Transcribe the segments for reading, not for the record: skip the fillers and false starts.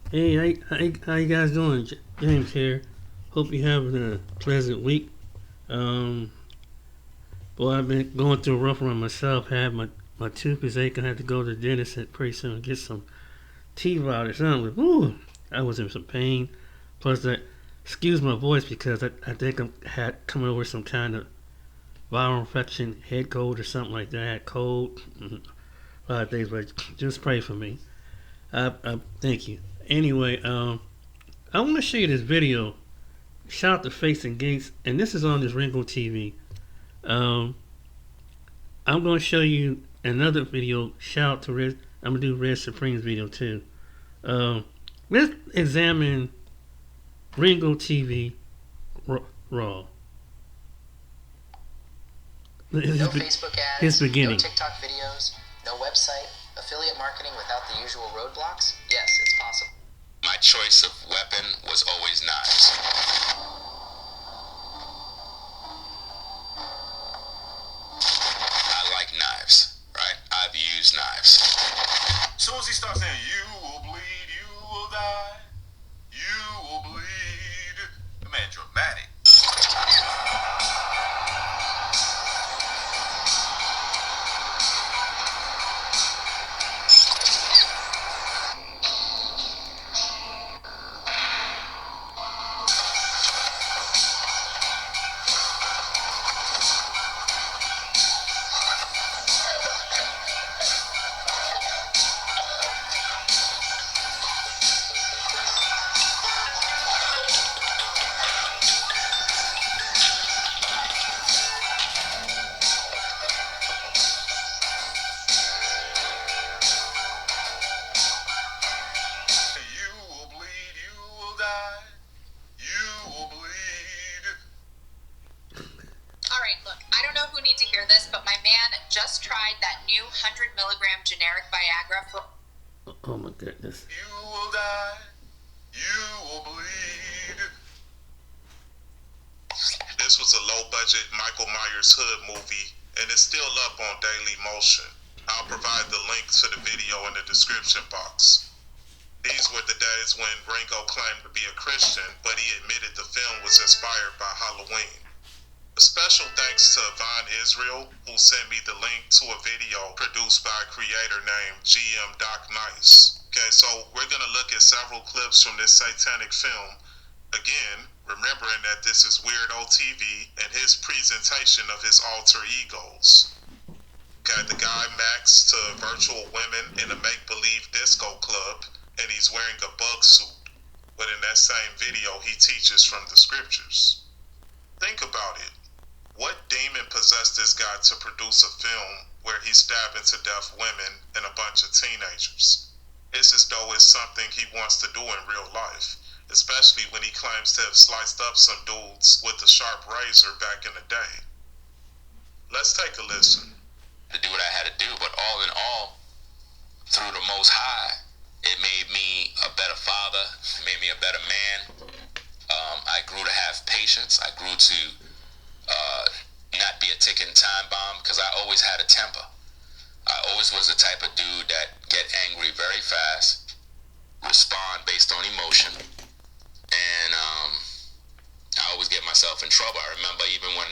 Hey, how you guys doing? James here. Hope you're having a pleasant week. Um, Boy, I've been going through a rough one myself. Had my tooth is aching. I had to go to the dentist pretty soon and get some teeth out or something. Ooh, I was in some pain. Plus, that excuse my voice because I think I'm had coming over some kind of viral infection, head cold or something like that. Cold, a lot of things. But just pray for me. Thank you. Anyway, I want to show you this video. Shout out to Face and Gates, and this is on this Ringo TV. Um, I'm going to show you another video. Shout out to Red. I'm going to do Red Supreme's video too. Um, let's examine Ringo TV Raw. No Facebook His ads, no beginning. TikTok videos, no website, affiliate marketing without the usual roadblocks? Yes, it's possible. My choice of weapon was always knives. I like knives, right? I've used knives. As soon as he starts saying, you will bleed, you will die, you will bleed, the man dramatic. You will bleed, you will die, you will bleed. All right, look, I don't know who needs to hear this, but my man just tried that new 100 milligram generic Viagra for. Oh my goodness. You will die, you will bleed. This was a low-budget Michael Myers Hood movie, and it's still up on Daily Motion. I'll provide the link to the video in the description box. These were the days when Ringo claimed to be a Christian, but he admitted the film was inspired by Halloween. A special thanks to Von Israel, who sent me the link to a video produced by a creator named GM Doc Nice. Okay, so we're going to look at several clips from this satanic film. Again, remembering that this is Weirdo TV and his presentation of his alter egos. Got the guy Max to virtual women in a make-believe disco club, and he's wearing a bug suit. But in that same video, he teaches from the scriptures. Think about it. What demon possessed this guy to produce a film where he's stabbing to death women and a bunch of teenagers? It's as though it's something he wants to do in real life, especially when he claims to have sliced up some dudes with a sharp razor back in the day. Let's take a listen. To do what I had to do, but all in all, through the Most High, it made me a better father. It made me a better man. I grew to have patience. I grew to not be a ticking time bomb because I always had a temper. I always was the type of dude that get angry very fast, respond based on emotion, and I always get myself in trouble. I remember even when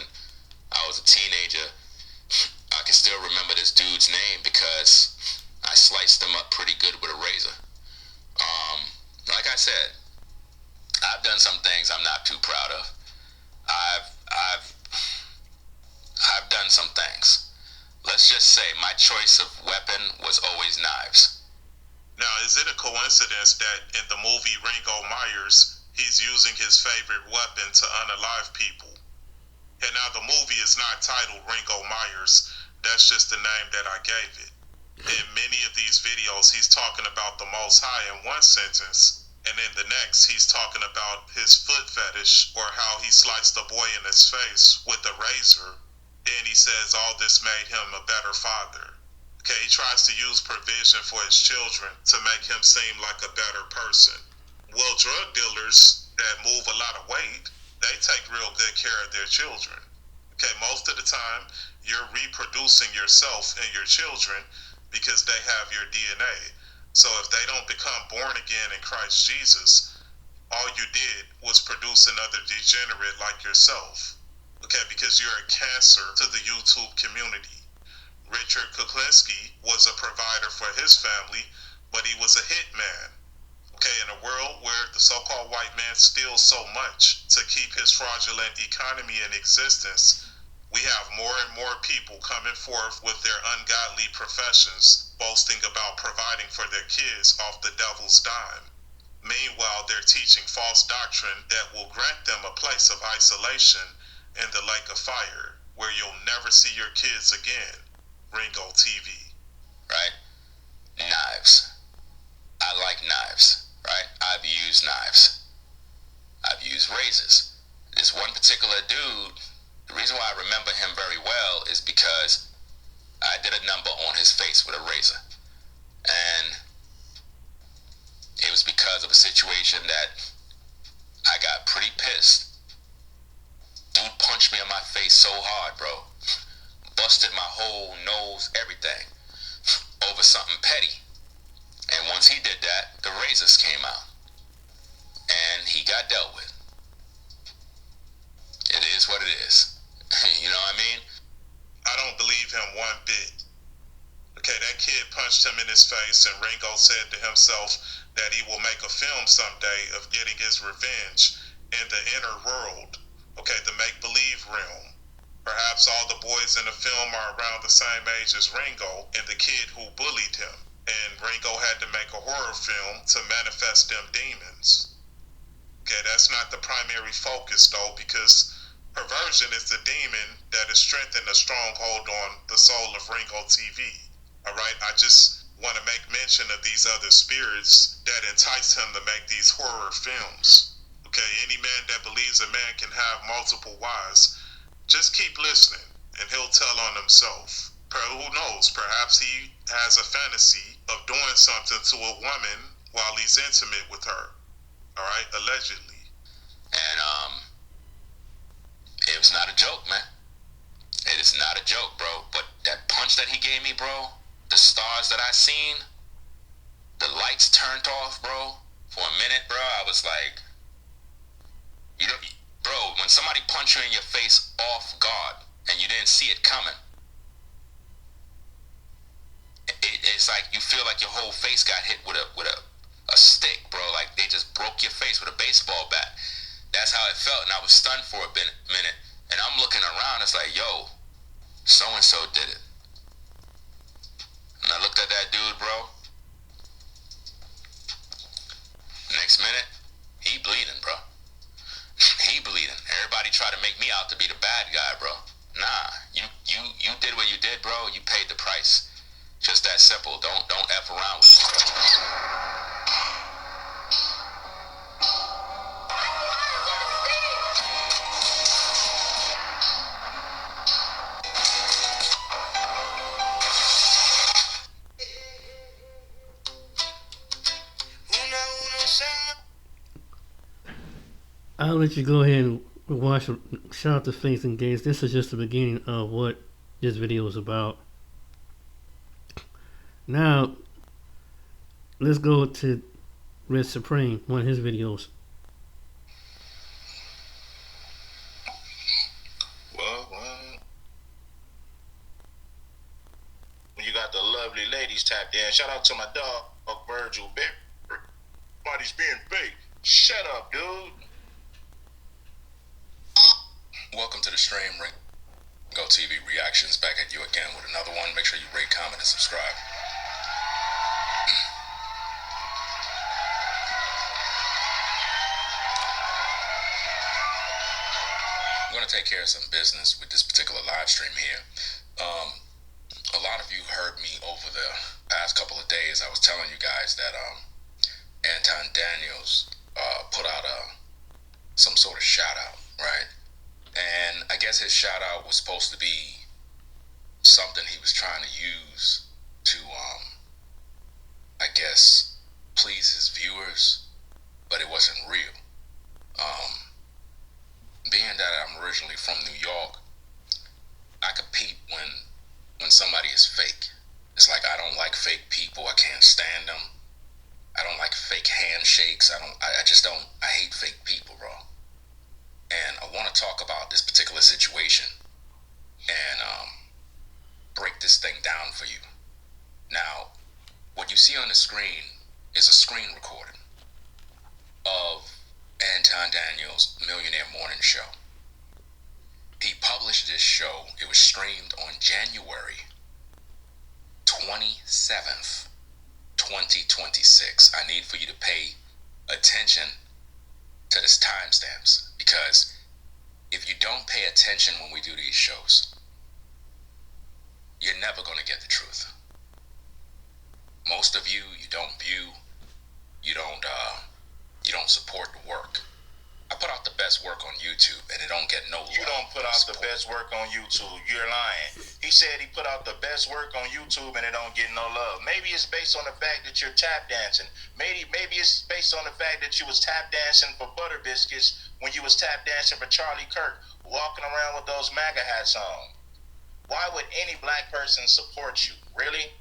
I was a teenager, I can still remember this dude's name because I sliced him up pretty good with a razor. Like I said, I've done some things I'm not too proud of. I've done some things. Let's just say my choice of weapon was always knives. Now, is it a coincidence that in the movie Ringo Myers, he's using his favorite weapon to unalive people? And now the movie is not titled Ringo Myers, that's just the name that I gave it. In many of these videos, he's talking about the Most High in one sentence, and in the next, he's talking about his foot fetish or how he sliced a boy in his face with a razor. Then he says all this made him a better father. Okay, he tries to use provision for his children to make him seem like a better person. Well, drug dealers that move a lot of weight, they take real good care of their children. Okay, most of the time, you're reproducing yourself and your children because they have your DNA. So if they don't become born again in Christ Jesus, all you did was produce another degenerate like yourself. Okay, because you're a cancer to the YouTube community. Richard Kuklinski was a provider for his family, but he was a hitman. Okay, in a world where the so-called white man steals so much to keep his fraudulent economy in existence, we have more and more people coming forth with their ungodly professions, boasting about providing for their kids off the devil's dime. Meanwhile, they're teaching false doctrine that will grant them a place of isolation in the lake of fire, where you'll never see your kids again. Ringo TV. Right? Knives. I like knives, right? I've used knives. I've used razors. This one particular dude, the reason why I remember him very well is because I did a number on his face with a razor. And it was because of a situation that I got pretty pissed. Dude punched me in my face so hard, bro. Busted my whole nose, everything, over something petty. And once he did that, the razors came out. And he got dealt with. It is what it is. You know what I mean? I don't believe him one bit. Okay, that kid punched him in his face, and Ringo said to himself that he will make a film someday of getting his revenge in the inner world. Okay, the make-believe realm. Perhaps all the boys in the film are around the same age as Ringo and the kid who bullied him. And Ringo had to make a horror film to manifest them demons. Okay, that's not the primary focus though, because perversion is the demon that has strengthened a stronghold on the soul of Ringo TV. Alright, I just want to make mention of these other spirits that entice him to make these horror films. Okay, any man that believes a man can have multiple wives, just keep listening and he'll tell on himself. Who knows, perhaps he has a fantasy of doing something to a woman while he's intimate with her. Alright, allegedly. And it was not a joke, man. It is not a joke, bro. But that punch that he gave me, bro, the stars that I seen, the lights turned off, bro. For a minute, bro, I was like, you know, bro, when somebody punch you in your face off guard and you didn't see it coming, it's like you feel like your whole face got hit with a stick, bro. Like they just broke your face with a baseball bat. That's how it felt, and I was stunned for a minute. And I'm looking around, it's like, yo, so-and-so did it. And I looked at that dude, bro. Next minute, he bleeding, bro. He bleeding. Everybody try to make me out to be the bad guy, bro. Nah, you did what you did, bro. You paid the price. Just that simple. Don't F around with it. I'll let you go ahead and watch. Shout out to Faith and Gates. This is just the beginning of what this video is about. Now, let's go to Red Supreme, one of his videos. Well, you got the lovely ladies tapped in. Shout out to my dog, Virgil Bear. Everybody's being fake. Shut up, dude. Welcome to the stream, Ringo TV Reactions. Back at you again with another one. Make sure you rate, comment, and subscribe. I'm going to take care of some business with this particular live stream here. A lot of you heard me over the past couple of days. I was telling you guys that Anton Daniels put out some sort of shout out, right? And I guess his shout out was supposed to be something he was trying to use to I guess please his viewers, but it wasn't real. Being that I'm originally from New York, I could peep when somebody is fake. It's like I don't like fake people. I can't stand them. handshakes. I just don't. I hate fake people, bro. And I want to talk about this particular situation and break this thing down for you. Now, what you see on the screen is a screen recording of Anton Daniels' Millionaire Morning Show. He published this show. It was streamed on January 27th, 2026. I need for you to pay attention to this timestamps, because if you don't pay attention when we do these shows, you're never going to get the truth. Most of you don't view, you don't support the work. I put out the best work on YouTube and it don't get no love. You don't put out the best work on YouTube. You're lying. He said he put out the best work on YouTube and it don't get no love. Maybe it's based on the fact that you're tap dancing. Maybe it's based on the fact that you was tap dancing for Butter Biscuits when you was tap dancing for Charlie Kirk, walking around with those MAGA hats on. Why would any black person support you? Really?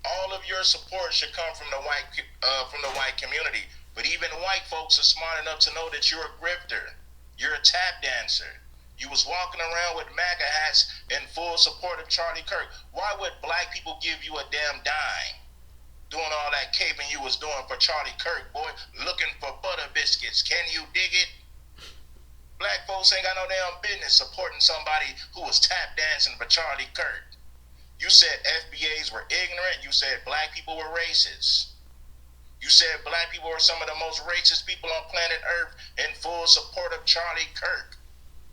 All of your support should come from the white community. But even white folks are smart enough to know that you're a grifter. You're a tap dancer. You was walking around with MAGA hats in full support of Charlie Kirk. Why would black people give you a damn dime doing all that caping you was doing for Charlie Kirk, boy, looking for Butter Biscuits? Can you dig it? Black folks ain't got no damn business supporting somebody who was tap dancing for Charlie Kirk. You said FBAs were ignorant. You said black people were racist. You said black people were some of the most racist people on planet Earth in full support of Charlie Kirk.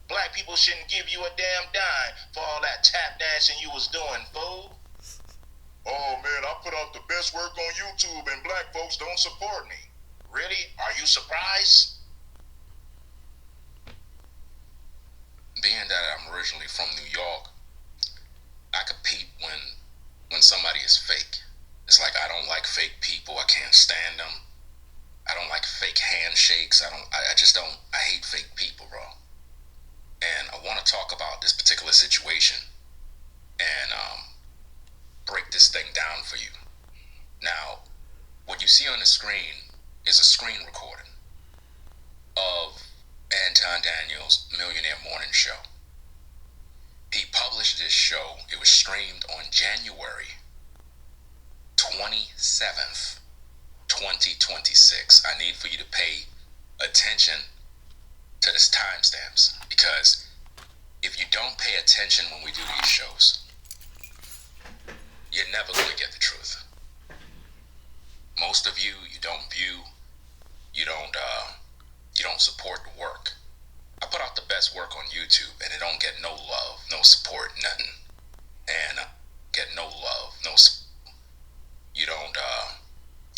Black people shouldn't give you a damn dime for all that tap dancing you was doing, fool. Oh man, I put out the best work on YouTube and black folks don't support me. Really? Are you surprised? Being that I'm originally from New York, I could peep when somebody is fake. It's like I don't like fake people. I can't stand them. I don't like fake handshakes. I hate fake people, bro. And I want to talk about this particular situation and break this thing down for you. Now, what you see on the screen is a screen recording of Anton Daniels' Millionaire Morning Show. He published this show. It was streamed on January 27th, 2026. I need for you to pay attention to this timestamps, because if you don't pay attention when we do these shows, you're never going to get the truth. Most of you don't view, you don't support the work. I put out the best work on YouTube and it don't get no love, no support, nothing. And get no love, no support. You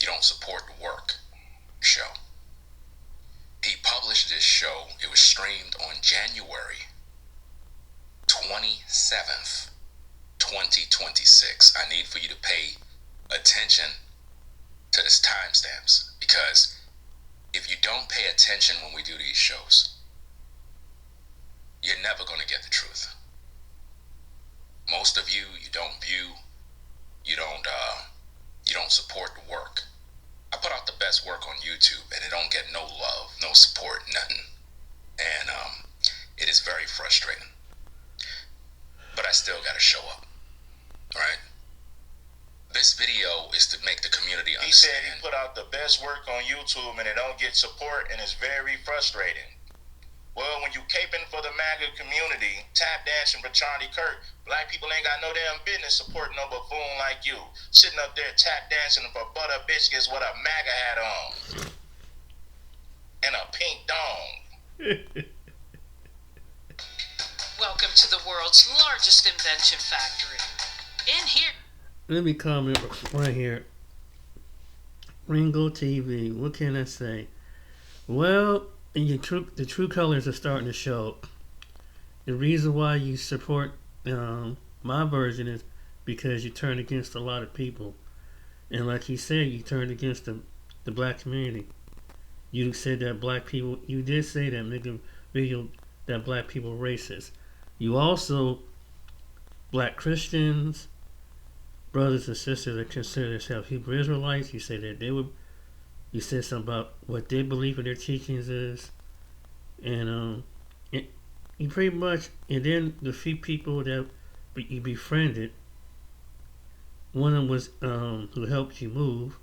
don't support the work show. He published this show. It was streamed on January 27th, 2026. I need for you to pay attention to this timestamps, because if you don't pay attention when we do these shows, you're never going to get the truth. Most of you don't view, you don't support the work. I put out the best work on YouTube and it don't get no love, no support, nothing. And it is very frustrating. But I still gotta show up. Alright? This video is to make the community understand. He said he put out the best work on YouTube and it don't get support, and it's very frustrating. Well, when you caping for the MAGA community, tap dancing for Charlie Kirk, black people ain't got no damn business supporting no buffoon like you, sitting up there tap dancing for Butter Biscuits with a MAGA hat on and a pink dome. Welcome to the world's largest invention factory. In here. Let me comment right here. Ringo TV. What can I say? Well, the true colors are starting to show. The reason why you support my version is because you turn against a lot of people, and like you said, you turned against the black community. You said that black people. You did say that, make a video that black people are racist. You also, black Christians, brothers and sisters that consider themselves Hebrew Israelites, you say that they were You said something about what they believe in their teachings is, and you pretty much, and then the few people that you befriended, one of them was who helped you move,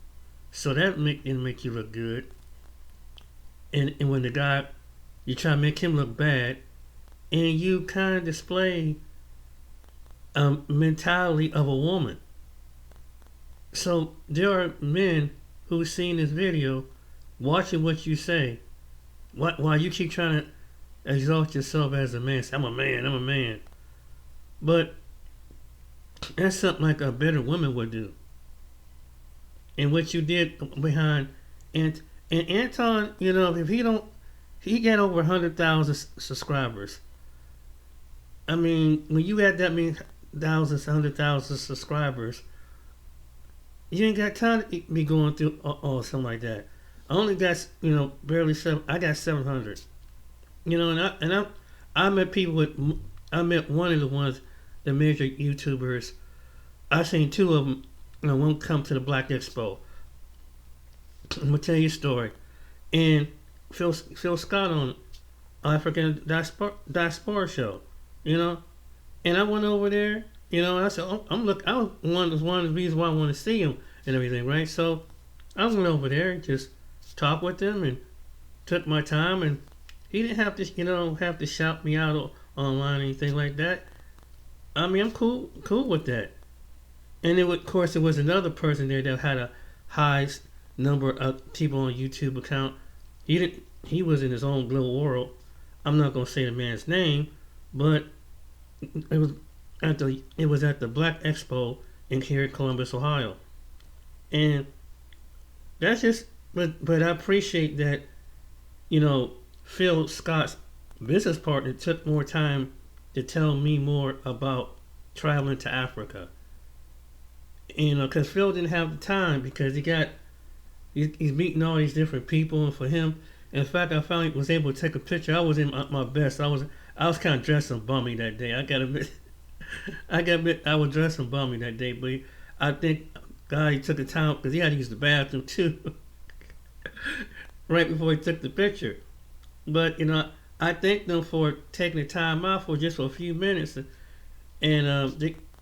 so that didn't make you look good. And when the guy, you try to make him look bad, and you kind of display mentality of a woman. So there are men who've seen this video, watching what you say, while you keep trying to exalt yourself as a man. Say, I'm a man. But that's something like a better woman would do. And what you did behind, and Anton, if he got over 100,000 subscribers. I mean, when you had that many thousands, 100,000 subscribers, you ain't got time to be going through something like that. I only got barely I got 700. I met people I met one of the ones, the major YouTubers. I seen two of them. One come to the Black Expo. I'm gonna tell you a story. And Phil Scott on African Diaspora show, And I went over there, and I said, I was one of the reasons why I want to see him and everything, right? So I went over there and just talked with him and took my time, and he didn't have to shout me out online or anything like that. I mean, I'm cool with that. And of course, there was another person there that had a high number of people on YouTube account. He was in his own little world. I'm not gonna say the man's name, but it was at the Black Expo here in Columbus, Ohio. And that's just, but I appreciate that, Phil Scott's business partner took more time to tell me more about traveling to Africa. Because Phil didn't have the time, because he's meeting all these different people, and for him, in fact, I finally was able to take a picture. I was in my best. I was kind of dressing bummy that day. I got to admit, I was dressing bummy that day, but I think God, he took the time, because he had to use the bathroom too, right before he took the picture. But I thank them for taking the time out for just for a few minutes, because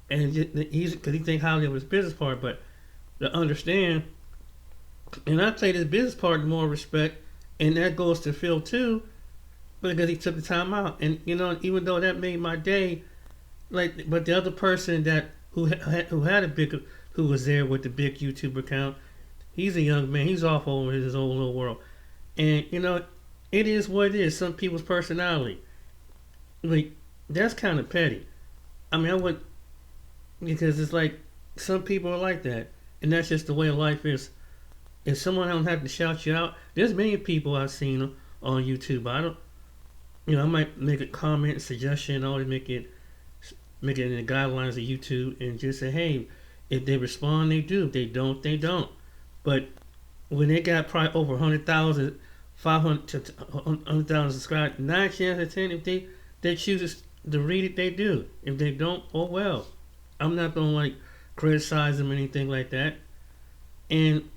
he think highly of his business partner, but to understand, and I take his business partner more respect, and that goes to Phil too, because he took the time out, and even though that made my day, but the other person who was there with the big YouTube account, he's a young man, he's off over his own little world, and it is what it is. Some people's personality, that's kind of petty. I mean, I would, because it's like some people are like that, and that's just the way life is. If someone don't have to shout you out, there's many people I've seen on YouTube. I don't, I might make a comment, suggestion, always make it in the guidelines of YouTube, and just say, hey, if they respond, they do. If they don't, they don't. But when they got probably over 100,000, 500 to 100,000 subscribers, 9 chances out of 10, if they choose to read it, they do. If they don't, oh well. I'm not gonna criticize them or anything like that. And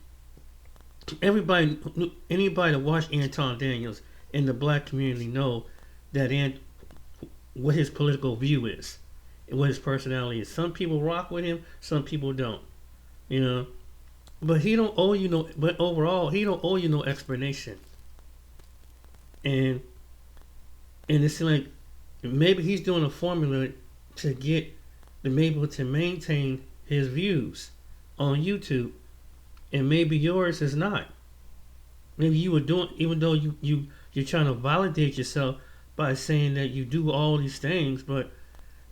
anybody that watched Anton Daniels in the black community know that what his political view is and what his personality is. Some people rock with him, some people don't. But he don't owe you but overall he don't owe you no explanation. And it's like maybe he's doing a formula to be able to maintain his views on YouTube, and maybe yours is not. Maybe you were doing, even though you're trying to validate yourself by saying that you do all these things, but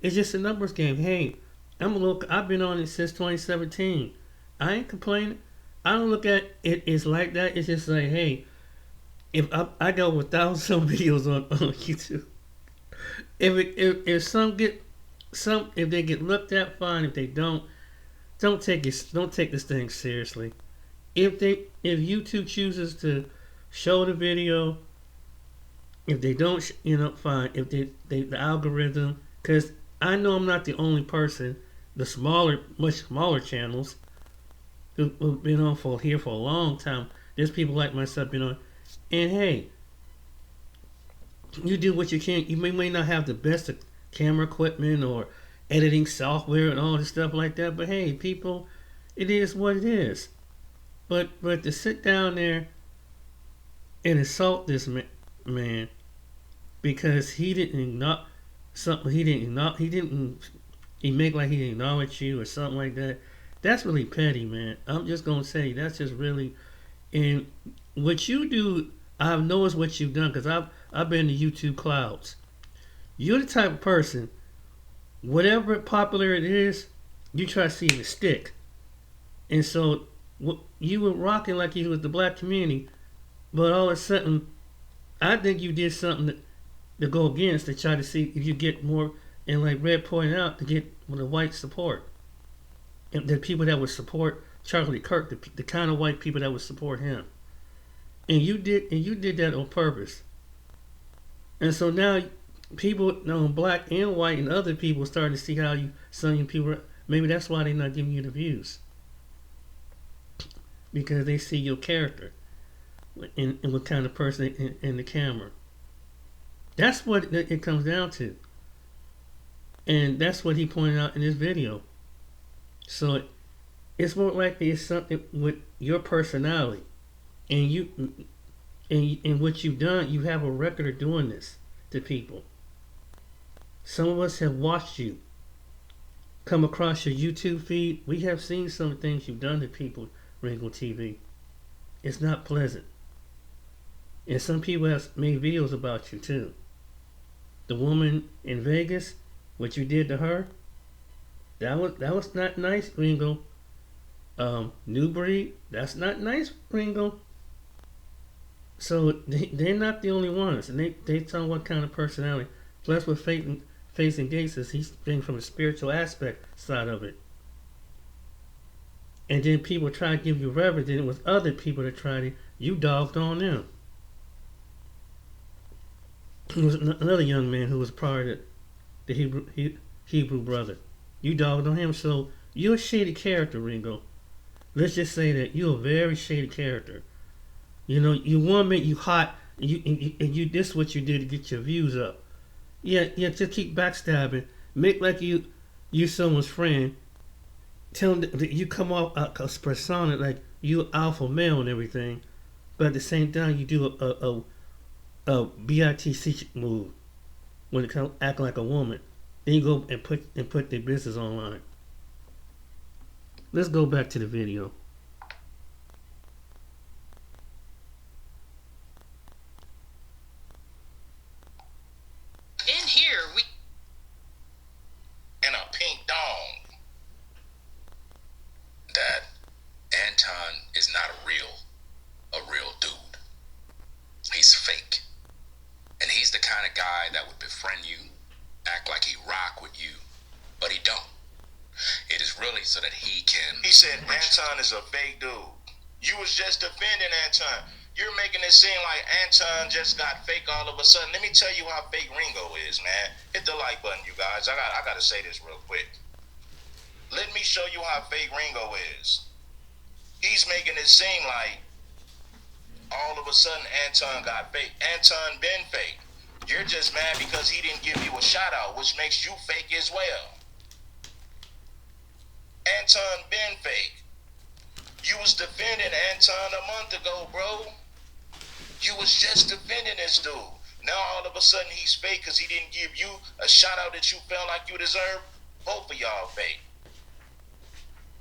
it's just a numbers game. Hey, I've been on it since 2017. I ain't complaining. I don't look at it as like that. It's just like, hey, if I go with 1,000 videos on YouTube, if they get looked at, fine. If they don't take this thing seriously. If YouTube chooses to show the video, if they don't, fine. If the algorithm, because I know I'm not the only person. The much smaller channels who've been on for a long time, There's people like myself, you know. And hey, you do what you can. You may not have the best camera equipment or editing software and all this stuff like that. But hey, people, it is what it is. But to sit down there and insult this man because he didn't not something he make like he didn't acknowledge you or something like that. That's really petty, man. I'm just gonna say that's just really. And what you do, I've noticed what you've done because I've been to YouTube clouds. You're the type of person, whatever popular it is, you try to see it stick. And so you were rocking like you was the black community, but all of a sudden, I think you did something to go against to try to see if you get more. And like Red pointed out, to get the white support, and the people that would support Charlie Kirk, the kind of white people that would support him. And you did that on purpose. And so now people, black and white and other people starting to see how you some people. Maybe that's why they're not giving you the views, because they see your character and what kind of person in the camera. That's what it comes down to. And that's what he pointed out in this video. So it's more likely it's something with your personality, and and what you've done. You have a record of doing this to people. Some of us have watched you come across your YouTube feed. We have seen some things you've done to people, Ringo TV. It's not pleasant. And some people have made videos about you too. The woman in Vegas, what you did to her, that was not nice, Ringo. New breed, that's not nice, Ringo. So they're not the only ones, and they tell what kind of personality. Plus, with facing Gates, he's being from a spiritual aspect side of it. And then people try to give you reverence, and it was other people that tried it. You dogged on them. There was another young man who was part of the Hebrew brother. You dogged on him, so you're a shady character, Ringo. Let's just say that you're a very shady character. You know, you want to make you hot, and you this is what you did to get your views up. Yeah, just keep backstabbing. Make like you someone's friend. Tell them that you come off a persona like you alpha male and everything, but at the same time you do a BITC move when it comes act like a woman. Then you go and put their business online. Let's go back to the video. In here, we. And a pink dong. That Anton is not a real dude. He's fake. And he's the kind of guy that would befriend you, act like he rock with you, but he don't. It is really so that he can... He said Anton is a fake dude. You was just defending Anton. You're making it seem like Anton just got fake all of a sudden. Let me tell you how fake Ringo is, man. Hit the like button, you guys. I gotta say this real quick. Let me show you how fake Ringo is. He's making it seem like all of a sudden Anton got fake. Anton been fake. You're just mad because he didn't give you a shout out, which makes you fake as well. Anton been fake. You was defending Anton a month ago, bro. You was just defending this dude. Now all of a sudden he's fake because he didn't give you a shout out that you felt like you deserved. Both of y'all fake.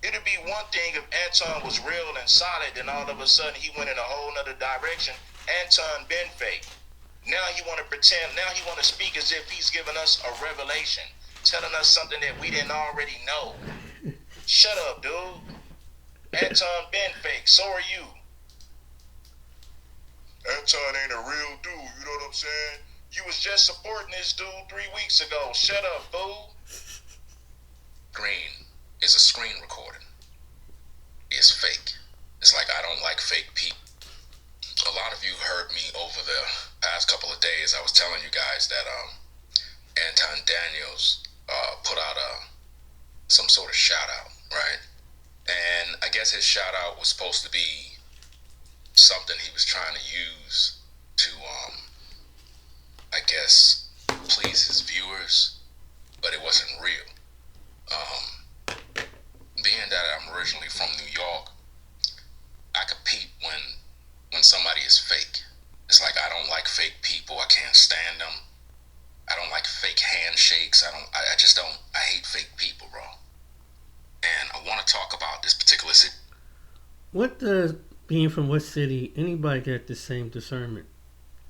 It'd be one thing if Anton was real and solid, then all of a sudden he went in a whole nother direction. Anton been fake. Now he want to pretend, now he want to speak as if he's giving us a revelation, telling us something that we didn't already know. Shut up, dude. Anton been fake, so are you. Anton ain't a real dude, you know what I'm saying? You was just supporting this dude 3 weeks ago. Shut up, fool. Green is a screen recording. It's fake. It's like I don't like fake people. A lot of you heard me over the past couple of days. I was telling you guys that Anton Daniels put out some sort of shout out, right? And I guess his shout out was supposed to be something he was trying to use to, I guess, please his viewers, but it wasn't real. Being that I'm originally from New York, I could peep when somebody is fake. It's like I don't like fake people. I can't stand them. I don't like fake handshakes. I just don't. I hate fake people, bro. And I want to talk about this particular situation. What does being from what city? Anybody got the same discernment?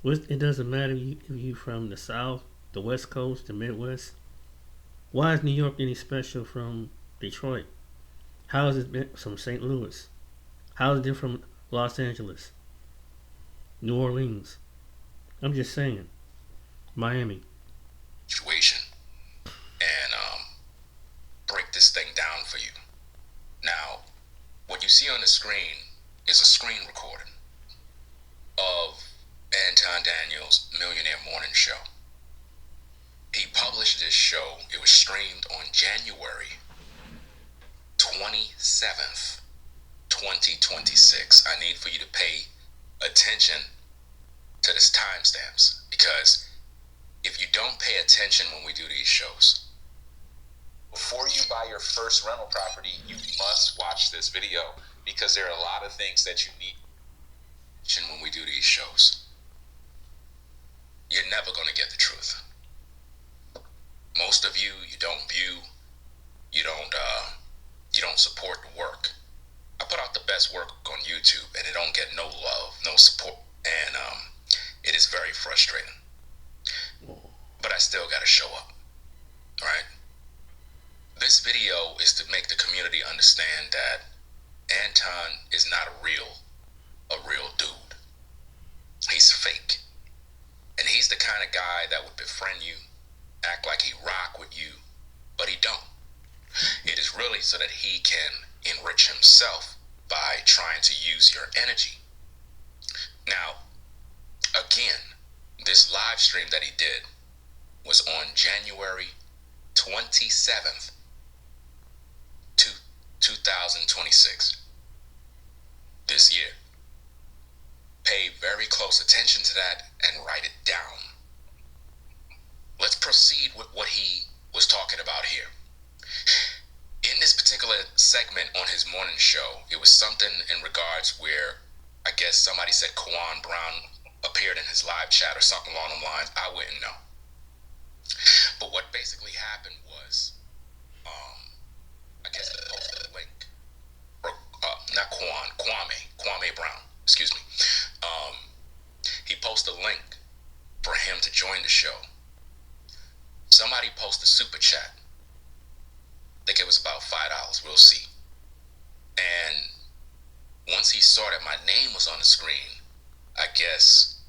It doesn't matter if you from the South, the West Coast, the Midwest. Why is New York any special from Detroit? How is it from St. Louis? How is it different from Los Angeles, New Orleans? I'm just saying, Miami. And break this thing down for you. Now, what you see on the screen is a screen recording of Anton Daniels' Millionaire Morning Show. He published this show. It was streamed on January 27th, 2026. I need for you to pay attention to this timestamps, because if you don't pay attention when we do these shows, before you buy your first rental property, you must watch this video, because there are a lot of things that you need when we do these shows. You're never going to get the truth. Most of you don't view, you don't support the work. I put out the best work on YouTube, and it don't get no love, no support, and it is very frustrating. But I still got to show up, right? This video is to make the community understand that Anton is not a real dude. He's fake. And he's the kind of guy that would befriend you, act like he rock with you, but he don't. It is really so that he can enrich himself by trying to use your energy. Now, again, this live stream that he did was on January 27th, 2026, this year. Pay very close attention to that and write it down. Let's proceed with what he was talking about here. In this particular segment on his morning show, it was something in regards where I guess somebody said Kwan Brown appeared in his live chat or something along those lines. I wouldn't know. But what basically happened was, I guess he posted a link. Not Kwame Brown, excuse me. He posted a link for him to join the show. Somebody posted a super chat. I think it was about $5. We'll see. And once he saw that my name was on the screen, I guess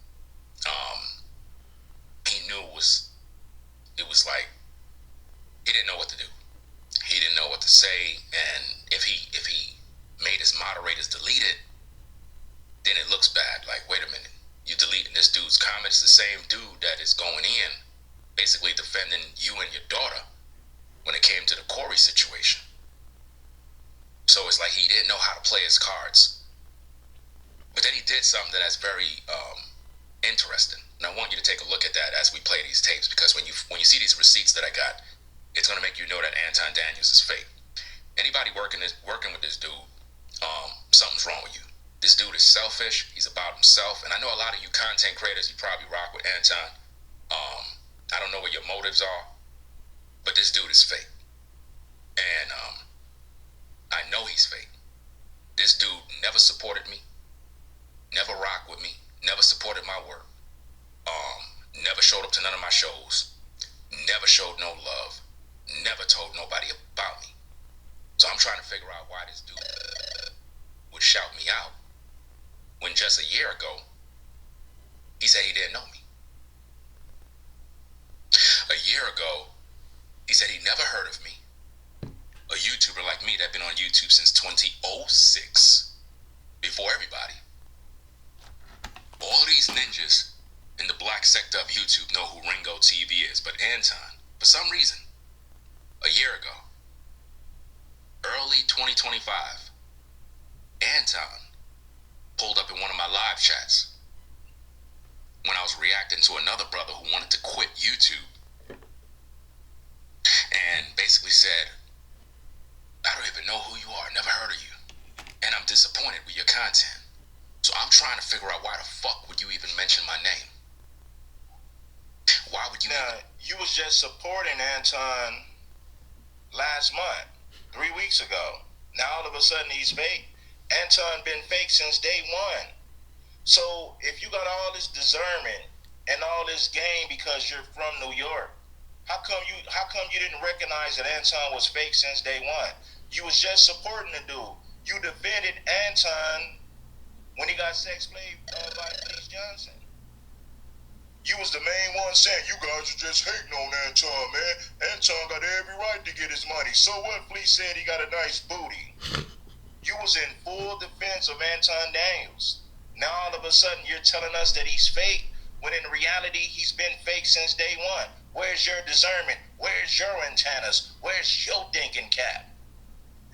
he knew it was like he didn't know what to do. He didn't know what to say, and if he made his moderators delete it, then it looks bad. Like, wait a minute, you deleting this dude's comments, the same dude that is going in, basically defending you and your daughter when it came to the Corey situation. So it's like he didn't know how to play his cards. But then he did something that's very interesting. And I want you to take a look at that as we play these tapes, because when you see these receipts that I got, it's going to make you know that Anton Daniels is fake. Anybody working with this dude, something's wrong with you. This dude is selfish. He's about himself. And I know a lot of you content creators, you probably rock with Anton. I don't know what your motives are, but this dude is fake. And I know he's fake. This dude never supported me, never rocked with me, never supported my work, never showed up to none of my shows, never showed no love, never told nobody about me. So I'm trying to figure out why this dude would shout me out when just a year ago he said he didn't know me. A year ago he said he never heard of me. A YouTuber like me that been on YouTube since 2006, before everybody. All of these ninjas in the black sector of YouTube know who Ringo TV is, but Anton, for some reason, a year ago, early 2025, Anton pulled up in one of my live chats when I was reacting to another brother who wanted to quit YouTube and basically said, I don't even know who you are, never heard of you, and I'm disappointed with your content. So I'm trying to figure out why the fuck would you even mention my name? Why would you? Now, you was just supporting Anton last month, 3 weeks ago. Now all of a sudden he's fake. Anton been fake since day one. So if you got all this discernment and all this game because you're from New York, how come you didn't recognize that Anton was fake since day one? You was just supporting the dude. You defended Anton when he got sex played by Felice Johnson. You was the main one saying, you guys are just hating on Anton, man. Anton got every right to get his money. So what? Fleece said he got a nice booty. You was in full defense of Anton Daniels. Now all of a sudden you're telling us that he's fake, when in reality he's been fake since day one. Where's your discernment? Where's your antennas? Where's your thinking cap?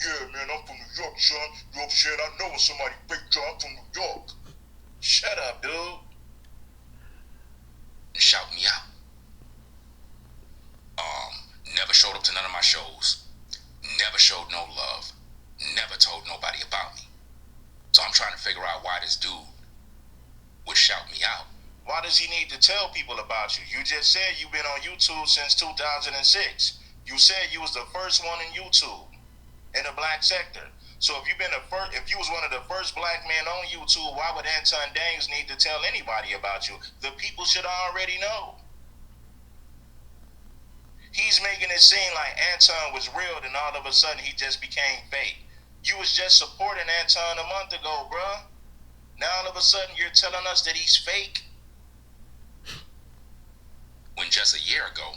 Yeah, man, I'm from New York, son. You know what I'm saying? I know when somebody fake, John. I'm from New York. Shut up, dude. Shout me out. Never showed up to none of my shows. Never showed no love. Never told nobody about me. So I'm trying to figure out why this dude would shout me out. Why does he need to tell people about you? You just said you've been on YouTube since 2006. You said you was the first one in YouTube in the black sector. So if you was one of the first black men on YouTube, why would Anton Daniels need to tell anybody about you? The people should already know. He's making it seem like Anton was real, and all of a sudden he just became fake. You was just supporting Anton a month ago, bruh. Now all of a sudden you're telling us that he's fake. When just a year ago,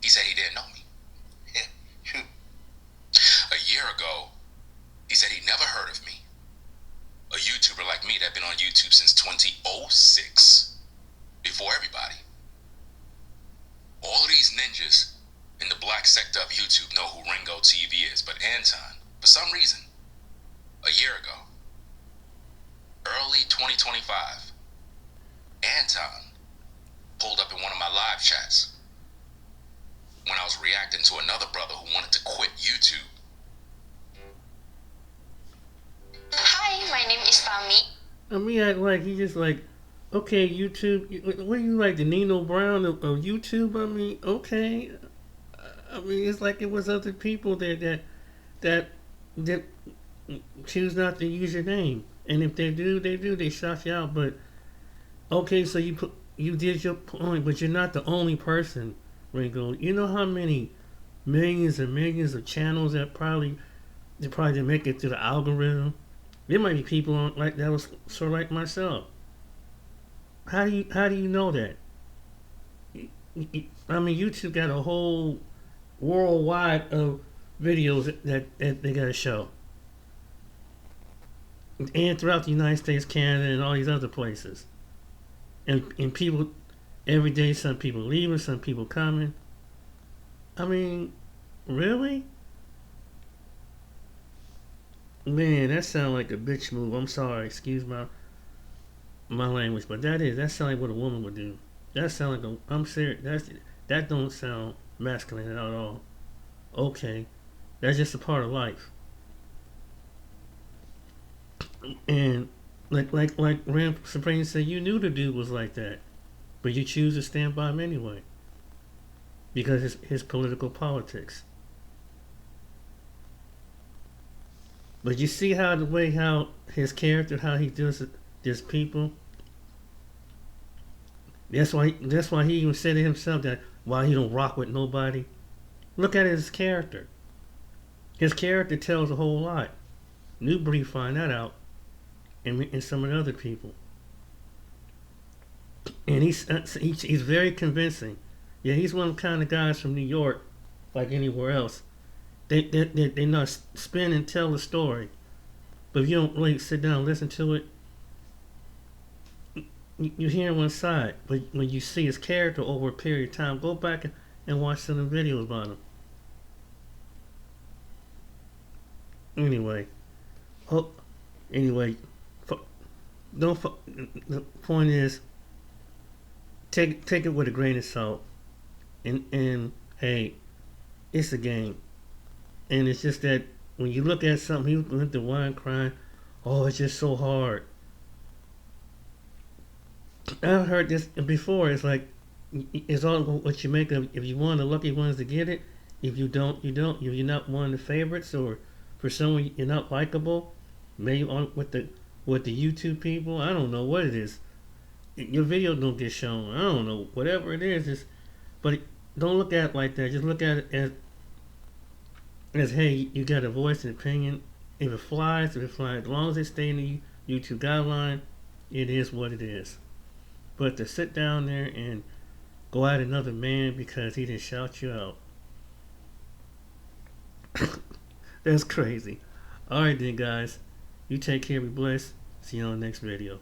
he said he didn't know me. A year ago, he said he never heard of me. A YouTuber like me that been on YouTube since 2006, before everybody. All of these ninjas in the black sector of YouTube know who Ringo TV is, but Anton, for some reason, a year ago, early 2025, Anton pulled up in one of my live chats when I was reacting to another brother who wanted to quit YouTube. Hi, my name is Tami. I mean, act like he just like, okay, YouTube. What are you like, the Nino Brown of YouTube? I mean, okay. I mean, it's like it was other people that choose not to use your name, and if they do, they shout you out. But okay, so you did your point, but you're not the only person, Ringo. You know how many millions and millions of channels that probably didn't make it through the algorithm. There might be people on like that was sort of like myself. How do you know that? I mean, YouTube got a whole worldwide of videos that they got to show, and throughout the United States, Canada, and all these other places. And people every day, some people leaving, some people coming. I mean, really? Man, that sounds like a bitch move. I'm sorry, excuse my language, but that sounds like what a woman would do. That sounds like I'm serious. That don't sound masculine at all. Okay, that's just a part of life. And like Ram Supreme said, you knew the dude was like that, but you choose to stand by him anyway because his political politics. But you see how his character, how he does people. That's why he even said to himself that why he don't rock with nobody. Look at his character. His character tells a whole lot. Newbury find that out, and some of the other people. And he's very convincing. Yeah, he's one of the kind of guys from New York, like anywhere else. They not spin and tell the story, but if you don't really sit down and listen to it, you hear one side. But when you see his character over a period of time, go back and watch some of the videos about him. don't. The point is, take it with a grain of salt, and hey, it's a game, and it's just that when you look at something, he went to wine crying, oh, it's just so hard. I've heard this before. It's like it's all what you make of. If you want the lucky ones to get it, if you don't, you don't. If you're not one of the favorites, or for someone you're not likable, maybe on with the YouTube people. I don't know what it is. Your video don't get shown. I don't know whatever it is. But don't look at it like that. Just look at it as hey, you got a voice and opinion. If it flies, as long as it stays in the YouTube guideline, it is what it is. But to sit down there and go at another man because he didn't shout you out, that's crazy. Alright then, guys. You take care, be blessed. See you on the next video.